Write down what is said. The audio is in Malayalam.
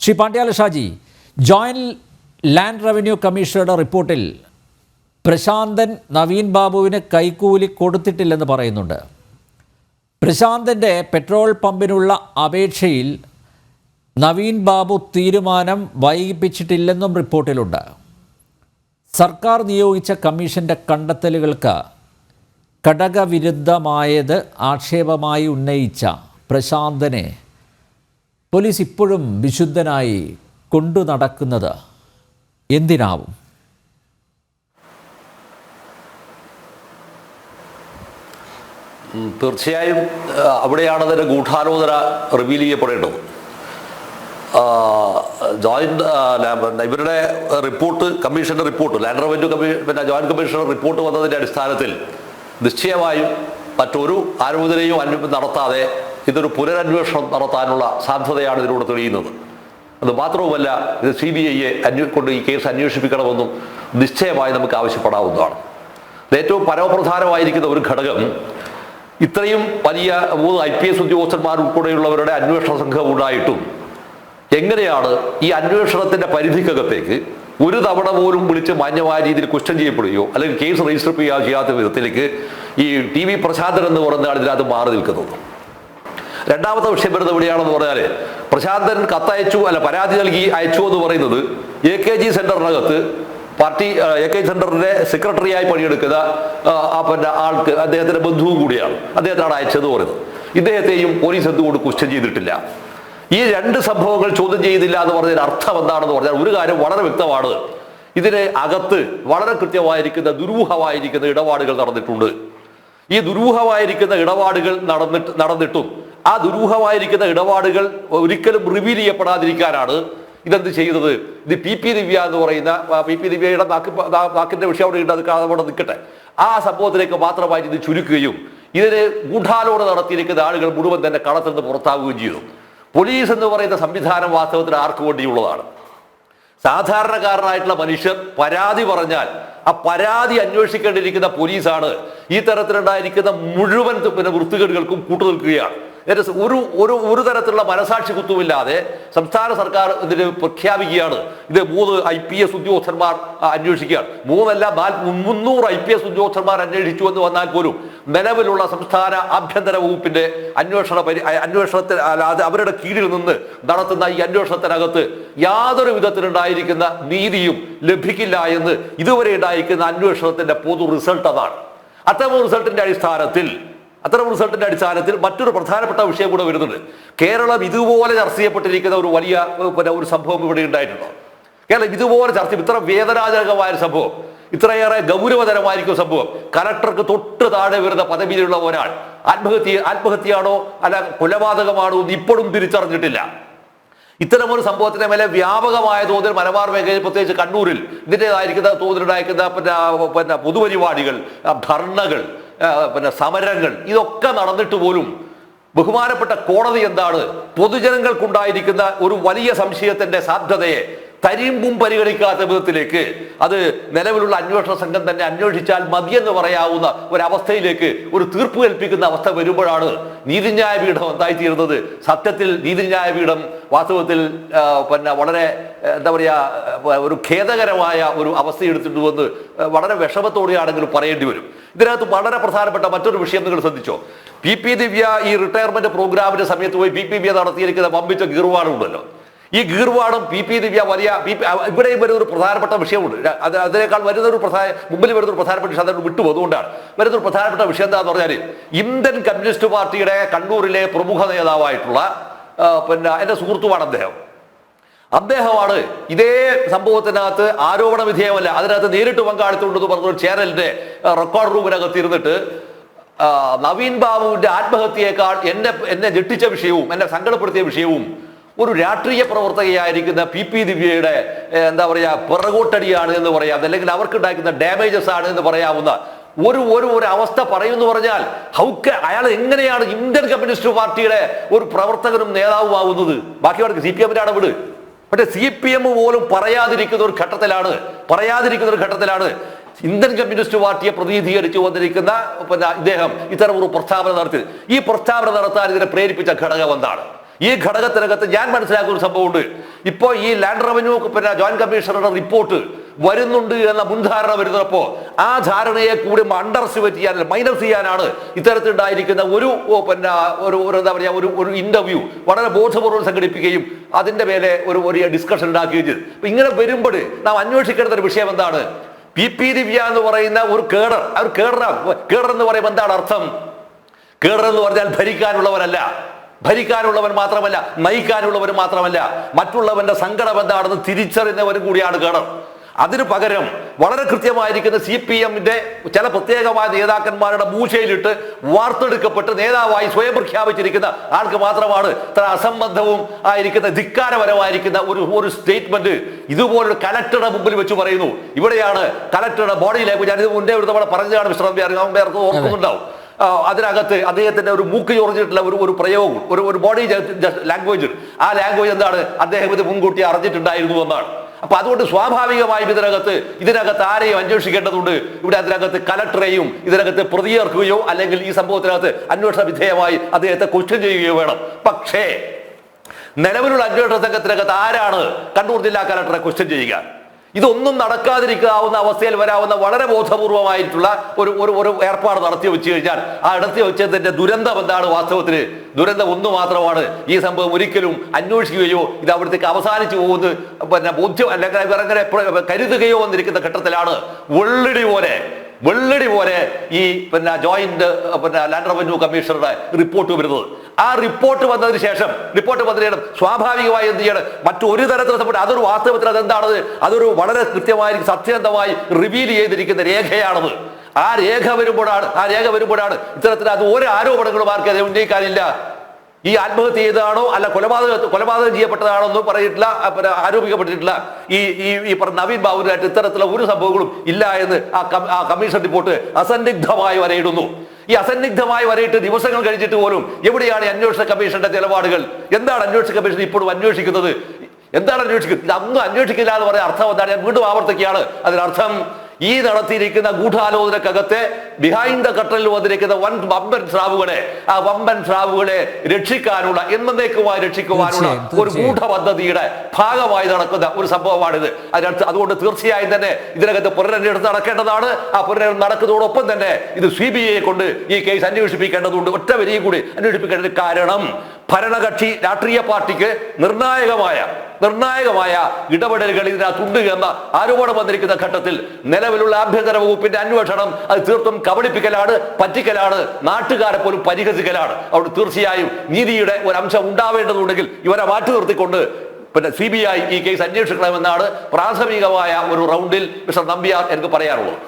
Shri Pandyala Shaji, joint land revenue കമ്മീഷണറുടെ റിപ്പോർട്ടിൽ പ്രശാന്തൻ നവീൻ ബാബുവിന് കൈക്കൂലി കൊടുത്തിട്ടില്ലെന്ന് പറയുന്നുണ്ട്. പ്രശാന്തൻ്റെ പെട്രോൾ പമ്പിനുള്ള അപേക്ഷയിൽ നവീൻ ബാബു തീരുമാനം വൈകിപ്പിച്ചിട്ടില്ലെന്നും റിപ്പോർട്ടിലുണ്ട്. സർക്കാർ നിയോഗിച്ച കമ്മീഷൻ്റെ കണ്ടെത്തലുകൾക്ക് ഘടകവിരുദ്ധമായത് ആക്ഷേപമായി ഉന്നയിച്ച പ്രശാന്തനെ പോലീസ് ഇപ്പോഴും വിശുദ്ധനായി കൊണ്ടു നടക്കുന്നത് എന്തിനാവും? തീർച്ചയായും അവിടെയാണ് അതിൻ്റെ ഗൂഢാലോചന റിവീൽ ചെയ്യപ്പെടേണ്ടത്. ഇവരുടെ റിപ്പോർട്ട്, കമ്മീഷന്റെ report, land revenue joint commissioner report വന്നതിൻ്റെ അടിസ്ഥാനത്തിൽ നിശ്ചയമായും മറ്റൊരു ആലോചനയും നടത്താതെ ഇതൊരു പുനരന്വേഷണം നടത്താനുള്ള സാധ്യതയാണ് ഇതിലൂടെ തെളിയുന്നത്. അത് മാത്രവുമല്ല, ഇത് CBIയെ കൊണ്ട് ഈ കേസ് അന്വേഷിപ്പിക്കണമെന്നും നിശ്ചയമായി നമുക്ക് ആവശ്യപ്പെടാവുന്നതാണ്. ഏറ്റവും പരമപ്രധാനമായിരിക്കുന്ന ഒരു ഘടകം, ഇത്രയും വലിയ 3 IPS ഉദ്യോഗസ്ഥന്മാർ ഉൾപ്പെടെയുള്ളവരുടെ അന്വേഷണ സംഘം ഉണ്ടായിട്ടും എങ്ങനെയാണ് ഈ അന്വേഷണത്തിന്റെ പരിധിക്കകത്തേക്ക് ഒരു തവണ പോലും വിളിച്ച് മാന്യമായ രീതിയിൽ ക്വസ്റ്റ്യൻ ചെയ്യപ്പെടുകയോ അല്ലെങ്കിൽ കേസ് രജിസ്റ്റർ ചെയ്യാത്ത വിധത്തിലേക്ക് ഈ TV പ്രശാന്തൻ എന്ന് പറയുന്ന ആൾ ഇതിനകത്ത് മാറി നിൽക്കുന്നത്? രണ്ടാമത്തെ വിഷയം വരുന്നത് എവിടെയാണെന്ന് പറഞ്ഞാൽ, പ്രശാന്തൻ കത്തയച്ചു, പരാതി നൽകി അയച്ചു എന്ന് പറയുന്നത് AKG സെന്ററിനകത്ത് പാർട്ടി AKG സെന്ററിന്റെ സെക്രട്ടറിയായി പണിയെടുക്കുന്ന ആൾക്ക്, അദ്ദേഹത്തിന്റെ ബന്ധുവും കൂടിയാണ്, അദ്ദേഹത്തിനാണ് അയച്ചത് പറയുന്നത്. ഇദ്ദേഹത്തെയും പോലീസ് എന്തുകൊണ്ട് ക്വസ്റ്റ്യൻ ചെയ്തിട്ടില്ല? ഈ 2 സംഭവങ്ങൾ ചോദ്യം ചെയ്തില്ല എന്ന് പറഞ്ഞതിന് അർത്ഥം എന്താണെന്ന് പറഞ്ഞാൽ ഒരു കാര്യം വളരെ വ്യക്തമാണ്. ഇതിന് അകത്ത് വളരെ കൃത്യമായിരിക്കുന്ന ദുരൂഹമായിരിക്കുന്ന ഇടപാടുകൾ നടന്നിട്ടുണ്ട്. ഈ ദുരൂഹമായിരിക്കുന്ന ഇടപാടുകൾ നടന്നിട്ടും ആ ദുരൂഹമായിരിക്കുന്ന ഇടപാടുകൾ ഒരിക്കലും റിവീൽ ചെയ്യപ്പെടാതിരിക്കാനാണ് ഇതെന്ത് ചെയ്തത്? ഇത് PP ദിവ്യ എന്ന് പറയുന്ന, PP ദിവ്യയുടെ നാക്കിന്റെ വിഷയം അവിടെ ഉണ്ട്, അത് അവിടെ നിൽക്കട്ടെ. ആ സംഭവത്തിലേക്ക് മാത്രമായിട്ട് ഇത് ചുരുക്കുകയും ഇതിന് ഗൂഢാലോചന നടത്തിയിരിക്കുന്ന ആളുകൾ മുഴുവൻ തന്നെ കളത്തിൽ നിന്ന് പുറത്താവുകയും ചെയ്തു. പോലീസ് എന്ന് പറയുന്ന സംവിധാനം വാസ്തവത്തിൽ ആർക്ക് വേണ്ടിയുള്ളതാണ്? സാധാരണക്കാരനായിട്ടുള്ള മനുഷ്യർ പരാതി പറഞ്ഞാൽ ആ പരാതി അന്വേഷിക്കേണ്ടിയിരിക്കുന്ന പോലീസാണ് ഈ തരത്തിലുണ്ടായിരിക്കുന്ന മുഴുവൻ വൃത്തികേടുകൾക്കും കൂട്ടുനിൽക്കുകയാണ്. ഒരു തരത്തിലുള്ള മനസാക്ഷി കുത്തുമില്ലാതെ സംസ്ഥാന സർക്കാർ ഇതിന് പ്രഖ്യാപിക്കുകയാണ്, ഇത് 3 IPS ഉദ്യോഗസ്ഥന്മാർ അന്വേഷിക്കുകയാണ്. 300 IPS ഉദ്യോഗസ്ഥന്മാർ അന്വേഷിച്ചു എന്ന് വന്നാൽ പോലും നിലവിലുള്ള സംസ്ഥാന ആഭ്യന്തര വകുപ്പിന്റെ അന്വേഷണത്തിൽ അവരുടെ കീഴിൽ നിന്ന് നടത്തുന്ന ഈ അന്വേഷണത്തിനകത്ത് യാതൊരു വിധത്തിലുണ്ടായിരിക്കുന്ന നീതിയും ലഭിക്കില്ല എന്ന് ഇതുവരെ ഉണ്ടായിരിക്കുന്ന അന്വേഷണത്തിന്റെ പൊതു റിസൾട്ട് അതാണ്. അത്തരം റിസൾട്ടിന്റെ അടിസ്ഥാനത്തിൽ മറ്റൊരു പ്രധാനപ്പെട്ട വിഷയം കൂടെ വരുന്നുണ്ട്. കേരളം ഇതുപോലെ ചർച്ച ചെയ്യപ്പെട്ടിരിക്കുന്ന ഒരു വലിയ ഒരു സംഭവം ഇവിടെ ഉണ്ടായിട്ടുണ്ടോ? കേരളം ഇതുപോലെ ഇത്ര വേദനാജനകമായ സംഭവം, ഇത്രയേറെ ഗൗരവതരമായിരിക്കും സംഭവം. കലക്ടർക്ക് തൊട്ട് താഴെ വരുന്ന പദവിയിലുള്ള ഒരാൾ ആത്മഹത്യയാണോ അല്ല കൊലപാതകമാണോ എന്ന് ഇപ്പോഴും തിരിച്ചറിഞ്ഞിട്ടില്ല. ഇത്തരമൊരു സംഭവത്തിന്റെ മേലെ വ്യാപകമായ തോതിൽ മലബാർ മേഖലയിൽ, പ്രത്യേകിച്ച് കണ്ണൂരിൽ ഇതിൻ്റെതായിരിക്കുന്ന തോതിലുണ്ടായിരിക്കുന്ന പൊതുപരിപാടികൾ, ധർണകൾ, സമരങ്ങൾ, ഇതൊക്കെ നടന്നിട്ട് പോലും ബഹുമാനപ്പെട്ട കോടതി എന്താണ് പൊതുജനങ്ങൾക്കുണ്ടായിരിക്കുന്ന ഒരു വലിയ സംശയത്തിന്റെ സാധ്യതയെ തരിമ്പും പരിഗണിക്കാത്ത വിധത്തിലേക്ക് അത് നിലവിലുള്ള അന്വേഷണ സംഘം തന്നെ അന്വേഷിച്ചാൽ മതിയെന്ന് പറയാവുന്ന ഒരവസ്ഥയിലേക്ക് ഒരു തീർപ്പ് കൽപ്പിക്കുന്ന അവസ്ഥ വരുമ്പോഴാണ് നീതിന്യായ പീഠം എന്തായിത്തീരുന്നത്. സത്യത്തിൽ നീതിന്യായ പീഠം വാസ്തവത്തിൽ വളരെ ഒരു ഖേദകരമായ ഒരു അവസ്ഥ എടുത്തിട്ടുവെന്ന് വളരെ വിഷമത്തോടെയാണെങ്കിലും പറയേണ്ടി വരും. ഇതിനകത്ത് വളരെ പ്രധാനപ്പെട്ട മറ്റൊരു വിഷയം നിങ്ങൾ ശ്രദ്ധിച്ചോ? PP ദിവ്യ ഈ റിട്ടയർമെന്റ് പ്രോഗ്രാമിന്റെ സമയത്ത് പോയി PP ദിവ്യ നടത്തിയിരിക്കുന്ന വമ്പിച്ച ഗീർവാണുണ്ടല്ലോ. ഈ ഗീർവാടും PP ദിവ്യ ഇവിടെയും വരുന്നൊരു പ്രധാനപ്പെട്ട വിഷയമുണ്ട്. അതിനേക്കാൾ മുമ്പിൽ വരുന്നൊരു പ്രധാനപ്പെട്ട വിഷയം അതിനോട് വിട്ടു. അതുകൊണ്ടാണ് വരുന്നൊരു പ്രധാനപ്പെട്ട വിഷയം എന്താന്ന് പറഞ്ഞാൽ, ഇന്ത്യൻ കമ്മ്യൂണിസ്റ്റ് പാർട്ടിയുടെ കണ്ണൂരിലെ പ്രമുഖ നേതാവായിട്ടുള്ള എന്റെ സുഹൃത്തുമാണ് അദ്ദേഹമാണ് ഇതേ സംഭവത്തിനകത്ത് ആരോപണ വിധേയമല്ല, അതിനകത്ത് നേരിട്ട് പങ്കാളിത്തമുണ്ടെന്ന് പറഞ്ഞൊരു ചാനലിന്റെ റെക്കോർഡ് റൂമിനകത്ത് ഇരുന്നിട്ട് നവീൻ ബാബുവിന്റെ ആത്മഹത്യയേക്കാൾ എന്നെ ഞെട്ടിച്ച വിഷയവും എന്നെ സങ്കടപ്പെടുത്തിയ വിഷയവും ഒരു രാഷ്ട്രീയ പ്രവർത്തകയായിരിക്കുന്ന PP ദിവ്യയുടെ പിറകോട്ടടിയാണ് എന്ന് പറയാം, അല്ലെങ്കിൽ അവർക്കുണ്ടാക്കുന്ന ഡാമേജസ് ആണ് എന്ന് പറയാവുന്ന ഒരു അവസ്ഥ പറയുമെന്ന് പറഞ്ഞാൽ അയാൾ എങ്ങനെയാണ് ഇന്ത്യൻ കമ്മ്യൂണിസ്റ്റ് പാർട്ടിയുടെ ഒരു പ്രവർത്തകനും നേതാവുമാവുന്നത്? ബാക്കിയവർക്ക് CPM-ന്റെ വിട്. പക്ഷെ CPM പോലും പറയാതിരിക്കുന്ന ഒരു ഘട്ടത്തിലാണ് ഇന്ത്യൻ കമ്മ്യൂണിസ്റ്റ് പാർട്ടിയെ പ്രതിനിധീകരിച്ചു വന്നിരിക്കുന്ന ഇദ്ദേഹം ഇത്തരം ഒരു പ്രസ്താവന നടത്തിയത്. ഈ പ്രസ്താവന നടത്താൻ ഇതിനെ പ്രേരിപ്പിച്ച ഘടകം എന്താണ്? ഈ ഘടകത്തിനകത്ത് ഞാൻ മനസ്സിലാക്കുന്ന ഒരു സംഭവമുണ്ട്. ഇപ്പോൾ ഈ ലാൻഡ് റവന്യൂ ജോയിന്റ് കമ്മീഷണറുടെ റിപ്പോർട്ട് വരുന്നുണ്ട് എന്ന മുൻധാരണ വരുന്നപ്പോൾ ആ ധാരണയെ കൂടി അണ്ടർസ്റ്റിമേറ്റ് ചെയ്യാൻ, മൈനസ് ചെയ്യാനാണ് ഇത്തരത്തിലുണ്ടായിരിക്കുന്ന ഒരു എന്താ പറയുക ഒരു ഇന്റർവ്യൂ വളരെ ബോധപൂർവ്വം സംഘടിപ്പിക്കുകയും അതിന്റെ മേലെ ഒരു ഡിസ്കഷൻ ഉണ്ടാക്കുകയും ചെയ്തു. അപ്പൊ ഇങ്ങനെ വരുമ്പോൾ നാം അന്വേഷിക്കേണ്ട ഒരു വിഷയം എന്താണ്? PP ദിവ്യ എന്ന് പറയുന്ന ഒരു കേഡർ എന്ന് പറയുമ്പോൾ എന്താണ് അർത്ഥം? കേഡർ എന്ന് പറഞ്ഞാൽ ഭരിക്കാനുള്ളവൻ മാത്രമല്ല, നയിക്കാനുള്ളവർ മാത്രമല്ല, മറ്റുള്ളവന്റെ സങ്കടം എന്താണെന്ന് തിരിച്ചറിയുന്നവരും കൂടിയാണ് കേഡർ. അതിനു പകരം വളരെ കൃത്യമായിരിക്കുന്ന CPM-ന്റെ ചില പ്രത്യേകമായ നേതാക്കന്മാരുടെ മൂശയിലിട്ട് വാർത്തെടുക്കപ്പെട്ട് നേതാവായി സ്വയം പ്രഖ്യാപിച്ചിരിക്കുന്ന ആൾക്ക് മാത്രമാണ് ഇത്ര അസംബന്ധവും ആയിരിക്കുന്ന ധിക്കാരപരമായിരിക്കുന്ന ഒരു സ്റ്റേറ്റ്മെന്റ് ഇതുപോലൊരു കലക്ടറുടെ മുമ്പിൽ വെച്ച് പറയുന്നു. ഇവിടെയാണ് കലക്ടറുടെ ബോഡി ലാംഗ്വേജ്. ഞാനിത് മുന്നേ ഒരു തവണ പറഞ്ഞതാണ് മിസ്റ്റർ ഓർക്കുന്നുണ്ടാവും. അതിനകത്ത് അദ്ദേഹത്തിന്റെ ഒരു മൂക്ക് ചോർന്നിട്ടുള്ള ഒരു പ്രയോഗം, ഒരു ബോഡി ലാംഗ്വേജ്. ആ ലാംഗ്വേജ് എന്താണ്? അദ്ദേഹം ഇത് മുൻകൂട്ടി അറിഞ്ഞിട്ടുണ്ടായിരുന്നു എന്നാണ്. അപ്പൊ അതുകൊണ്ട് സ്വാഭാവികമായും ഇതിനകത്ത് ആരെയും അന്വേഷിക്കേണ്ടതുണ്ട്. ഇവിടെ അതിനകത്ത് കലക്ടറെയും ഇതിനകത്ത് പ്രതിയേർക്കുകയോ അല്ലെങ്കിൽ ഈ സംഭവത്തിനകത്ത് അന്വേഷണ വിധേയമായി അദ്ദേഹത്തെ ക്വസ്റ്റ്യൻ ചെയ്യുകയോ വേണം. പക്ഷേ നിലവിലുള്ള അന്വേഷണ സംഘത്തിനകത്ത് ആരാണ് കണ്ണൂർ ജില്ലാ കലക്ടറെ ക്വസ്റ്റ്യൻ ചെയ്യുക? ഇതൊന്നും നടക്കാതിരിക്കാവുന്ന അവസ്ഥയിൽ വരാവുന്ന വളരെ ബോധപൂർവമായിട്ടുള്ള ഒരു ഏർപ്പാട് നടത്തി വെച്ച് കഴിഞ്ഞാൽ ആ നടത്തി വെച്ചതിന്റെ ദുരന്തം എന്താണ്? വാസ്തവത്തിന് ദുരന്തം ഒന്ന് മാത്രമാണ്. ഈ സംഭവം ഒരിക്കലും അന്വേഷിക്കുകയോ ഇത് അവിടത്തേക്ക് അവസാനിച്ചു പോകുന്നത് ബോധ്യം അല്ലെങ്കിൽ അങ്ങനെ കരുതുകയോ വന്നിരിക്കുന്ന ഘട്ടത്തിലാണ് വെള്ളടി പോലെ ഈ ജോയിന്റ് ലാൻഡ് റവന്യൂ കമ്മീഷണറുടെ റിപ്പോർട്ട് വരുന്നത്. ആ റിപ്പോർട്ട് വന്നതിന് ശേഷം സ്വാഭാവികമായി എന്ത് ചെയ്യണം? മറ്റൊരു തരത്തിൽ അതൊരു വാസ്തവത്തിൽ അതെന്താണത്? അതൊരു വളരെ കൃത്യമായി സത്യസന്ധമായി റിവീൽ ചെയ്തിരിക്കുന്ന രേഖയാണത്. ആ രേഖ വരുമ്പോഴാണ് ഇത്തരത്തിൽ അത് ഒരു ആരോപണങ്ങളും ആർക്കും ഉന്നയിക്കാനില്ല. ഈ ആത്മഹത്യ ചെയ്തതാണോ അല്ല കൊലപാതകം ചെയ്യപ്പെട്ടതാണോ ഒന്നും പറഞ്ഞിട്ടില്ല, ആരോപിക്കപ്പെട്ടിട്ടില്ല. ഈ നവീൻ ബാബുവിനായിട്ട് ഇത്തരത്തിലുള്ള ഒരു സംഭവങ്ങളും ഇല്ല എന്ന് ആ കമ്മീഷൻ റിപ്പോർട്ട് അസന്നിഗ്ധമായി വരയിടുന്നു. ഈ അസന്നിഗ്ധമായി വരയിട്ട് ദിവസങ്ങൾ കഴിഞ്ഞിട്ട് പോലും എവിടെയാണ് അന്വേഷണ കമ്മീഷന്റെ നിലപാടുകൾ? എന്താണ് അന്വേഷണ കമ്മീഷൻ ഇപ്പോഴും അന്വേഷിക്കുന്നത്? ഇതൊന്നും അന്വേഷിക്കില്ല എന്ന് പറയാൻ അർത്ഥം എന്താണ്? ഞാൻ വീണ്ടും ആവർത്തിക്കുകയാണ്. അതിനർത്ഥം ഈ നടത്തിയിരിക്കുന്ന ഗൂഢാലോചനക്കകത്തെ ബിഹൈൻഡ് ദ കർട്ടനിൽ വന്നിരിക്കുന്ന വമ്പൻ സ്രാവുകളെ രക്ഷിക്കാനുള്ള രക്ഷിക്കുവാനുള്ള ഒരു ഗൂഢപദ്ധതിയുടെ ഭാഗമായി നടക്കുന്ന ഒരു സംഭവമാണിത്. അതുകൊണ്ട് തീർച്ചയായും തന്നെ ഇതിനകത്ത് പുനരന്വേഷണം നടക്കേണ്ടതാണ്. ആ പുനരന്വേഷണം നടക്കുന്നതോടൊപ്പം തന്നെ ഇത് CBI കൊണ്ട് ഈ കേസ് അന്വേഷിപ്പിക്കേണ്ടതുണ്ട്. ഒറ്റ വരിയും കൂടി അന്വേഷിപ്പിക്കേണ്ടത്. കാരണം ഭരണകക്ഷി രാഷ്ട്രീയ പാർട്ടിക്ക് നിർണായകമായ ഇടപെടലുകൾ ഇതിനകത്തുണ്ട് എന്ന ആരോപണം വന്നിരിക്കുന്ന ഘട്ടത്തിൽ നിലവിലുള്ള ആഭ്യന്തര വകുപ്പിന്റെ അന്വേഷണം അത് തീർത്തും കബളിപ്പിക്കലാണ്, പറ്റിക്കലാണ്, നാട്ടുകാരെ പോലും പരിഹസിക്കലാണ്. അതുകൊണ്ട് തീർച്ചയായും നീതിയുടെ ഒരു അംശം ഉണ്ടാവേണ്ടതുണ്ടെങ്കിൽ ഇവരെ മാറ്റി നിർത്തിക്കൊണ്ട് CBI ഈ കേസ് അന്വേഷിക്കണമെന്നാണ് പ്രാഥമികമായ ഒരു റൗണ്ടിൽ മിസ്റ്റർ നമ്പ്യാർ എനിക്ക് പറയാനുള്ളത്.